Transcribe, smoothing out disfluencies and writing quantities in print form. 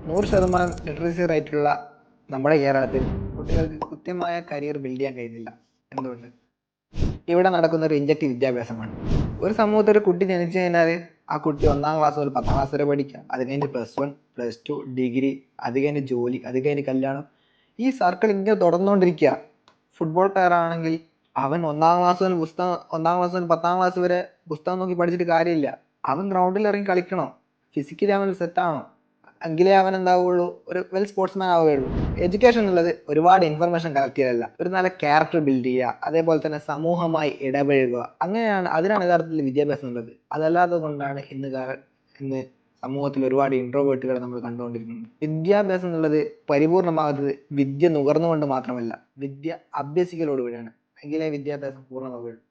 100% literacy റേറ്റുള്ള നമ്മുടെ കേരളത്തിൽ കുട്ടികൾക്ക് കൃത്യമായ കരിയർ ബിൽഡ് ചെയ്യാൻ കഴിയുന്നില്ല. എന്തുകൊണ്ട്? ഇവിടെ നടക്കുന്ന ഒരു ഇൻജക്റ്റീവ് വിദ്യാഭ്യാസമാണ്. ഒരു സമൂഹത്തിൽ ഒരു കുട്ടി ജനിച്ചു കഴിഞ്ഞാൽ ആ കുട്ടി 1ാം ക്ലാസ് മുതൽ 10ാം ക്ലാസ് വരെ പഠിക്കുക, അത് കഴിഞ്ഞ് +1 +2 ഡിഗ്രി, അത് കഴിഞ്ഞ് ജോലി, അത് കഴിഞ്ഞ് കല്യാണം. ഈ സർക്കിൾ ഇങ്ങനെ തുടർന്നുകൊണ്ടിരിക്കുക. ഫുട്ബോൾ പ്ലെയർ ആണെങ്കിൽ അവൻ 1ാം ക്ലാസ് മുതൽ 10ാം ക്ലാസ് വരെ പുസ്തകം നോക്കി പഠിച്ചിട്ട് കാര്യമില്ല. അവൻ ഗ്രൗണ്ടിൽ ഇറങ്ങി കളിക്കണം, ഫിസിക്കലി അവൻ സെറ്റ് ആവണം, എങ്കിലേ അവൻ എന്താവുള്ളൂ, ഒരു വെൽ സ്പോർട്സ്മാൻ ആവുകയുള്ളൂ. എഡ്യൂക്കേഷൻ എന്നുള്ളത് ഒരുപാട് ഇൻഫർമേഷൻ കളക്ട് ചെയ്യലല്ല, ഒരു നല്ല ക്യാരക്ടർ ബിൽഡ് ചെയ്യുക, അതേപോലെ തന്നെ സമൂഹമായി ഇടപഴകുക. അതിനാണ് യഥാർത്ഥത്തിൽ വിദ്യാഭ്യാസം ഉള്ളത്. അതല്ലാതെ കൊണ്ടാണ് ഇന്ന് സമൂഹത്തിൽ ഒരുപാട് ഇൻട്രോവേർട്ടുകൾ നമ്മൾ കണ്ടുകൊണ്ടിരിക്കുന്നത്. വിദ്യാഭ്യാസം എന്നുള്ളത് പരിപൂർണമാകുന്നത് വിദ്യ നുകർന്നുകൊണ്ട് മാത്രമല്ല, വിദ്യ അഭ്യസിക്കലോടുകൂടിയാണ്. എങ്കിലേ വിദ്യാഭ്യാസം പൂർണ്ണമാവുകയുള്ളൂ.